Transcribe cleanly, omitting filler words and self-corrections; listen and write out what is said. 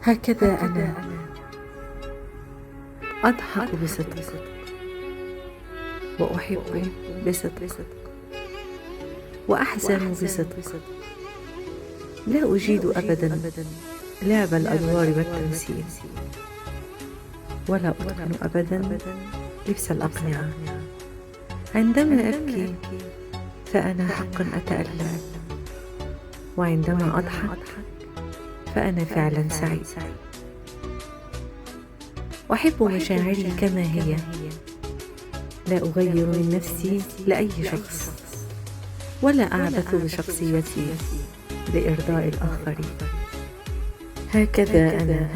هكذا أنا أضحك بصدق وأحب بصدق وأحزن بصدق. لا أجيد أبدا لعب الأدوار والتمثيل، ولا أتقن أبدا لبس الأقنعة. عندما أبكي فأنا حقا أتألم، وعندما أضحك فأنا فعلا سعيد. أحب مشاعري كما هي، لا أغير من نفسي لأي شخص، ولا أعبث بشخصيتي لإرضاء الآخرين. هكذا أنا.